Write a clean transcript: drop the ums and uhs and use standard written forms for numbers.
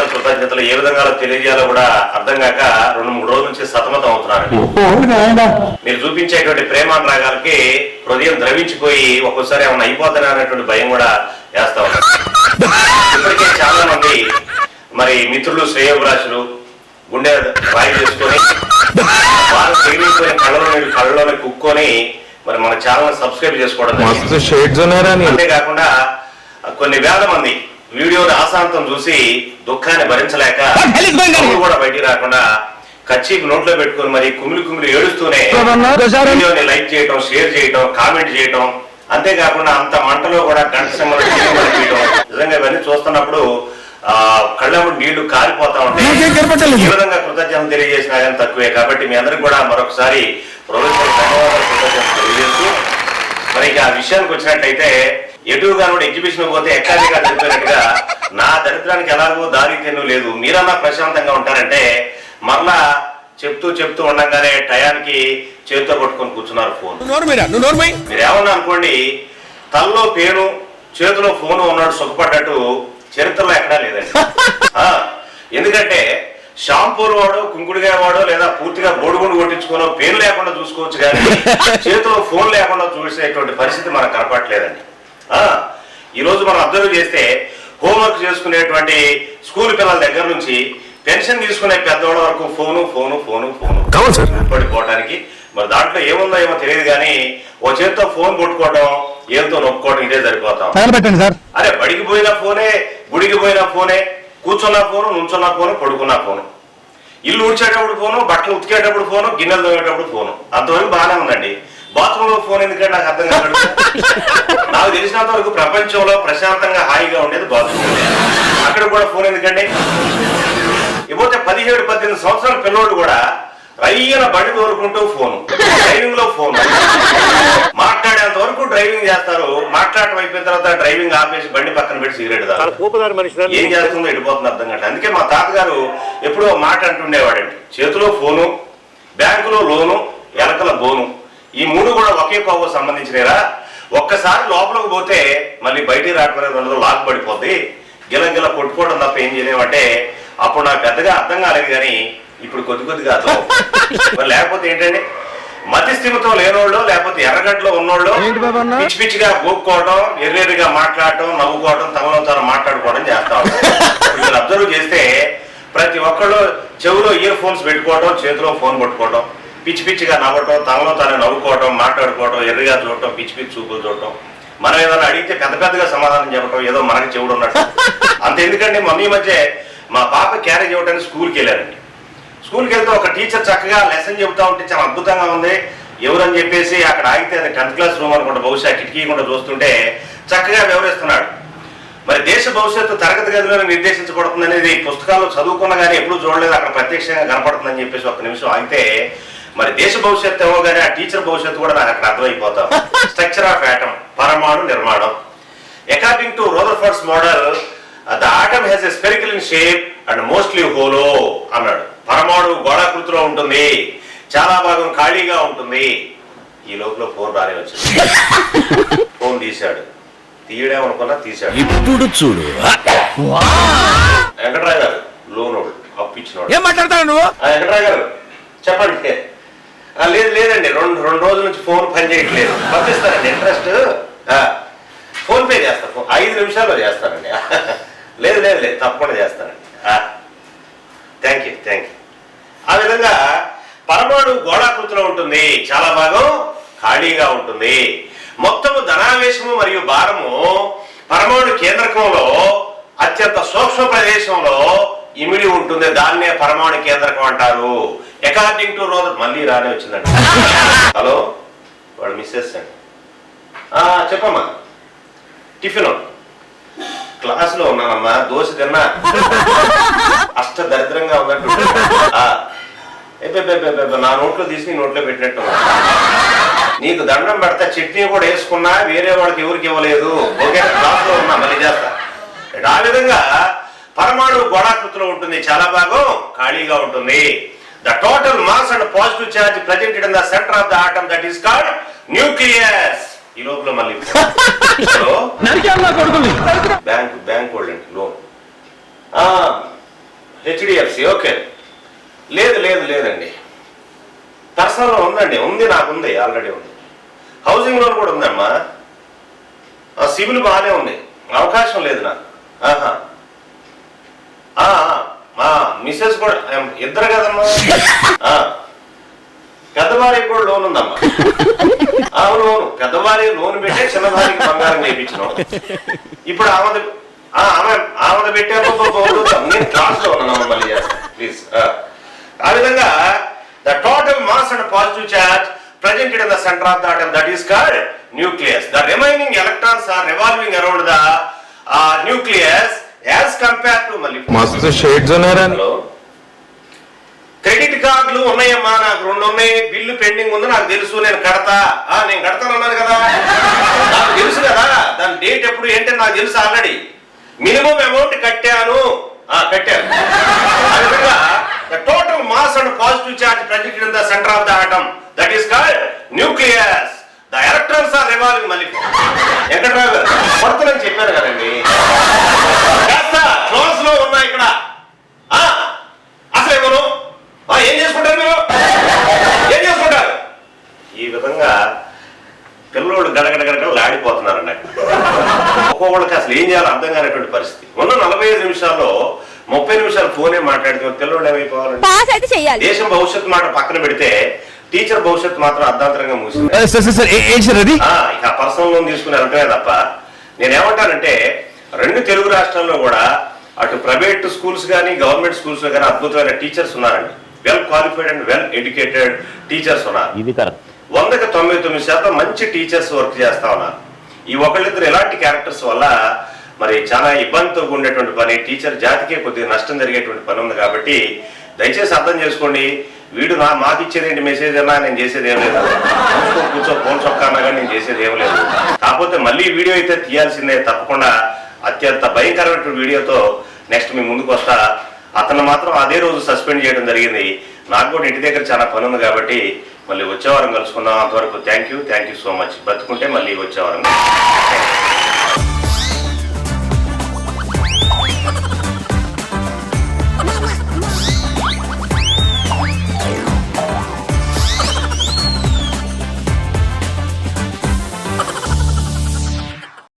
ధన్యవాదాలు కృతజ్ఞతలు ఏ విధంగా తెలియజేయాలో కూడా అర్థం కాక 2-3 రోజుల నుంచి సతమతం అవుతున్నారు. మీరు చూపించేటువంటి ప్రేమానురాగాలకి హృదయం ద్రవించిపోయి ఒక్కోసారి ఏమన్నా అయిపోతానే అనేటువంటి భయం కూడా వేస్తా ఉన్నారు. ఇప్పటికే చాలా మంది మరి మిత్రులు శ్రేయోభిలాషులు గుండె రాయి చేసుకొని వారు తిరిగిపోయిన కళ్ళలోనే కుక్కొని మరి మన ఛానల్ సబ్స్క్రైబ్ చేసుకోవడం. అంతేకాకుండా కొన్ని వేల మంది వీడియోని ఆశాంతం చూసి దుఃఖాన్ని భరించలేక కూడా బయటికి రాకుండా కచ్చికి నోట్లో పెట్టుకుని మరి కుమిలి ఏడుస్తూనే వీడియోని లైక్ చేయటం, షేర్ చేయటం, కామెంట్ చేయటం, అంతేకాకుండా అంత మంటలో కూడా గంట సమయంలో నిజంగా ఇవన్నీ చూస్తున్నప్పుడు కళ్ళప్పుడు నీళ్లు కారిపోతా ఉంటాయి. ఈ విధంగా కృతజ్ఞతలు తెలియజేసినా కానీ తక్కువే. కాబట్టి మీ అందరికి కూడా మరొకసారి ధన్యవాదాలు కృతజ్ఞతలు తెలియజేస్తూ మరి ఆ విషయానికి వచ్చినట్టయితే ఎటుగా కూడా ఎగ్జిబిషన్ పోతే ఎక్కాలిగా తెలిపినట్టుగా నా దరిద్రానికి ఎలాగో దారి తెన్ను లేదు. మీరన్నా ప్రశాంతంగా ఉంటారంటే మరలా చెప్తూ ఉండగానే టయానికి చేతితో పట్టుకొని కూర్చున్నారు ఫోన్. మీరేమన్నా అనుకోండి, తలలో పేను చేతిలో ఫోను ఉన్నాడు సుఖపడ్డట్టు చరిత్రలో ఎక్కడా లేదండి. ఎందుకంటే షాంపూలు వాడో కుంకుడుగా వాడో లేదా పూర్తిగా బోడుగుండు కొట్టించుకోనో పేరు లేకుండా చూసుకోవచ్చు, కానీ చేతిలో ఫోన్ లేకుండా చూసేటువంటి పరిస్థితి మనకు కనపట్లేదండి. ఈ రోజు మనం అబ్జర్వ్ చేస్తే హోంవర్క్ చేసుకునేటువంటి స్కూల్ పిల్లల దగ్గర నుంచి పెన్షన్ తీసుకునే పెద్దవాళ్ళ వరకు ఫోను పడిపోవడానికి మరి దాంట్లో ఏముందో ఏమో తెలియదు, కానీ ఓ చేతితో ఫోన్ కొట్టుకోవడం, ఏళ్ళతో నొక్కోవడం ఇదే సరిపోతాం. అరే బడికి పోయిన ఫోనే, గుడికి పోయిన ఫోనే, కూర్చున్న ఫోను, నుంచున్న ఫోను, పడుకున్న ఫోను, ఇల్లు ఉడిచేటప్పుడు ఫోను, బట్టలు ఉతికేటప్పుడు ఫోను, గిన్నెలు తోమేటప్పుడు ఫోను. అంతవరకు బాగానే ఉందండి. బాత్రూమ్ లో ఫోన్ ఎందుకంటే నాకు అర్థం కాదు. నాకు తెలిసినంత వరకు ప్రపంచంలో ప్రశాంతంగా హాయిగా ఉండేది బాత్రూమ్. అక్కడ కూడా ఫోన్ ఎందుకండి? ఇకపోతే 17-18 సంవత్సరాల పిల్లోడు కూడా రయ్యన బండి తోలుకుంటూ ఫోను, డ్రైవింగ్ లో ఫోన్, మాట్లాడేంత వరకు డ్రైవింగ్ చేస్తారు. మాట్లాడటం అయిపోయిన తర్వాత డ్రైవింగ్ ఆపేసి బండి పక్కన పెట్టి సిగరెట్ తాగుతారు. ఏం చేస్తుందో ఎడిపోతుంది అర్థం కాదు. అందుకే మా తాతగారు ఎప్పుడో మాట అంటుండేవాడండి, చేతిలో ఫోను, బ్యాంకులో లోను, ఎలకల బోను, ఈ 3 కూడా ఒకే కోవకు సంబంధించినరా. ఒక్కసారి లోపలికి పోతే మళ్ళీ బయటికి రాకపోతే లాక్ పడిపోద్ది, గిల కొట్టుకోవడం తప్ప ఏం చేయలేమంటే అప్పుడు నాకు పెద్దగా అర్థం కాలేదు, కానీ ఇప్పుడు కొద్దిగా అర్థం. మరి లేకపోతే ఏంటండి, మతి స్థిమితం లేనోళ్ళు లేకపోతే ఎర్రగడ్డలో ఉన్నోళ్ళు పిచ్చిగా గోక్కోవడం, ఎర్రెర్రిగా మాట్లాడటం, నవ్వుకోవడం, తమలో తాను మాట్లాడుకోవడం చేస్తా ఉంటారు. మీరు అబ్జర్వ్ చేస్తే ప్రతి ఒక్కళ్ళు చెవులో ఇయర్ ఫోన్స్ పెట్టుకోవడం, చేతిలో ఫోన్ పట్టుకోవడం, పిచ్చిగా నవ్వటం, తమలో తాను నవ్వుకోవడం, మాట్లాడుకోవడం, ఎర్రిగా చూడటం, పిచ్చి చూపులు చూడటం, మనం ఏదైనా అడిగితే పెద్దగా సమాధానం చెప్పడం, ఏదో మనకి చెవుడు ఉన్నట్టు. అంత ఎందుకంటే మమ్మీ మధ్య మా పాప క్యారేజ్ ఇవ్వడానికి స్కూల్కి వెళ్ళారండి. స్కూల్కి వెళ్తే ఒక టీచర్ చక్కగా లెసన్ చెబుతా ఉంటే చాలా అద్భుతంగా ఉంది, ఎవరని చెప్పేసి అక్కడ ఆగితే అది 10th క్లాస్ రూమ్ అనుకుంటా, బహుశా కిటికీ కూడా చూస్తుంటే చక్కగా వివరిస్తున్నాడు. మరి దేశ భవిష్యత్తు తరగతి గదిలోనే నిర్దేశించబడుతుంది అనేది పుస్తకాల్లో చదువుకున్నా కానీ ఎప్పుడు చూడలేదు, అక్కడ ప్రత్యక్షంగా కనపడుతుందని చెప్పేసి ఒక్క నిమిషం ఆగితే మరి దేశ భవిష్యత్తు ఏమో కానీ ఆ టీచర్ భవిష్యత్తు కూడా నాకు అక్కడ అర్థమైపోతాం. స్ట్రక్చర్ ఆఫ్ ఆటమ్, పరమాణు నిర్మాణం. According to Rutherford's model the atom has a spherical in shape and mostly hollow అన్నాడు. పరమాణు గోళాకృతిలో ఉంటుంది, చాలా భాగం ఖాళీగా ఉంటుంది. ఈ లోపల ఫోన్ రానే వచ్చింది. ఫోన్ తీశాడు, తీయడేమనుకున్నా తీశాడు. ఇప్పుడు చూడు వెంకటరావు గారు, లోనోడు, అప్పు ఇచ్చినోడు. ఏం మాట్లాడతావు నువ్వు? వెంకటరావు గారు చెప్పండి. లేదండి, రెండు రోజుల నుంచి ఫోన్ పని చేయట్లేదు. పంపిస్తానండి, ఇంట్రెస్ట్ ఫోన్ పే చేస్తాను, 5 నిమిషాల్లో చేస్తానండి. లేదు తప్పకుండా చేస్తానండి. Thank you. ఆ విధంగా పరమాణు గోళాకృతిలో ఉంటుంది, చాలా భాగం ఖాళీగా ఉంటుంది. మొత్తము ధనావేశము మరియు భారము పరమాణు కేంద్రకంలో అత్యంత సూక్ష్మ ప్రదేశంలో ఇమిడి ఉంటుంది. దాన్నే పరమాణు కేంద్రకం అంటారు. అకార్డింగ్ టు రోజు మళ్ళీ రానే వచ్చిందండి. హలో, వాడు మిస్సెస్ అండి. చెప్పమ్మా. టిఫిన్ క్లాసులో ఉన్నానమ్మా, దోశ తిన్నా, అష్ట దరిద్రంగా ఉన్నట్టు. నా నోట్లో తీసి నోట్లో పెట్టినట్టు. నీకు దండం పెడతా, చట్నీ కూడా వేసుకున్నా వేరే వాళ్ళకి ఎవరికి ఇవ్వలేదు. ఓకే, క్లాసులో ఉన్నా, మళ్ళీ చేస్తా. ఆ విధంగా పరమాణు గోళాకృతిలో ఉంటుంది, చాలా భాగం ఖాళీగా ఉంటుంది. The total mass and positive charge presented in the center of the atom, that is called nucleus. ఈ లోపల మళ్ళీ బ్యాంక్ వాళ్ళండి లోన్. HDFC okay. లేదండి, పర్సనల్ లోన్ ఉందండి, నాకుంది, ఆల్రెడీ ఉంది. హౌసింగ్ లోన్ కూడా ఉందమ్మా, సివిల్ బాగానే ఉంది, అవకాశం లేదు నాకు. మిస్సెస్ కూడా ఇద్దరు కదమ్మా. పెద్దవారికి కూడా లోన్ ఉందమ్మా. అవును, పెద్దవారి లోన్ పెట్టే చిన్నవారికి బంగారం చేయించినాం. ఇప్పుడు ఆమె పెట్టే నేను క్లాస్ లో ఉన్నాను, మళ్ళీ చేస్తాను ప్లీజ్. ఆ విధంగా the total mass and positive charge presented in the center of the atom, that is called nucleus. The remaining electrons are revolving around the nucleus as compared to మస్తు షేడ్స్ ఉన్నారా. Credit కార్డులు ఉన్నాయమ్మా, నాకు 2 ఉన్నాయి, bill pending ఉంది, నాకు తెలుసు, నేను కడతానన్నాను కదా, నాకు తెలుసు కదా, దాని డేట్ ఎప్పుడు ఏంటంటే నాకు తెలుసు ఆల్రెడీ. మినిమం అమౌంట్ కట్టాను. The total mass and positive charge present in the center of the atom, that is called nucleus. The electrons are revolving. మళ్ళీ వెంకట్రావు గారు కొడతలని చెప్పారు కదండి, కాస్త క్లోజ్ లో ఉన్నా ఇక్కడ. అసలు ఏమను ఏం చేసుకుంటారు మీరు, ఏం చేసుకుంటారు? ఈ విధంగా పిల్లోడు గడగడగడగడలు ఆడిపోతున్నారండి అక్కడ. ఒక్కొక్కళ్ళకి అసలు ఏం చేయాలో అర్థం కానటువంటి పరిస్థితి. ఉన్న 45 నిమిషాల్లో 30 నిమిషాలు ఫోనే మాట్లాడుతున్న పిల్లలు ఏమైపోవాలండి. దేశం భవిష్యత్తు మాట పక్కన పెడితే టీచర్ భవిష్యత్తు మాత్రం అర్ధాంతరంగా మూసింది. ఇక పర్సనల్ లోన్ తీసుకుని వెళ్ళటమే తప్ప. నేనేమంటానంటే 2 తెలుగు రాష్ట్రాల్లో కూడా అటు ప్రైవేట్ స్కూల్స్ కానీ గవర్నమెంట్ స్కూల్స్ లో కానీ అద్భుతమైన టీచర్స్ ఉన్నారండి. Well qualified and well educated teachers ఉన్నారు. 100కి 99% మంచి టీచర్స్ వర్క్ చేస్తా ఉన్నారు. ఈ ఒకళ్ళిద్దరు ఎలాంటి క్యారెక్టర్స్ వల్ల మరి చాలా ఇబ్బందితో ఉండేటువంటి పని, టీచర్ జాతికే కొద్దిగా నష్టం జరిగేటువంటి పని ఉంది. కాబట్టి దయచేసి అర్థం చేసుకోండి. వీడు మాకు ఇచ్చేది ఏంటి మెసేజ్ అన్నా, నేను చేసేది ఏం లేదు. కూర్చో ఫోన్ చొక్కా అన్నా కానీ నేను చేసేది ఏం లేదు. కాకపోతే మళ్ళీ వీడియో అయితే తీయాల్సిందే తప్పకుండా. అత్యంత భయంకరమైన వీడియోతో నెక్స్ట్ మీ ముందుకు వస్తా. అతను మాత్రం అదే రోజు సస్పెండ్ చేయడం జరిగింది. నాకు కూడా ఇంటి దగ్గర చాలా పని ఉంది కాబట్టి మళ్ళీ వచ్చే వారం కలుసుకుందాం. అంతవరకు థ్యాంక్ యూ సో మచ్. బ్రతుకుంటే మళ్ళీ వచ్చే వారం.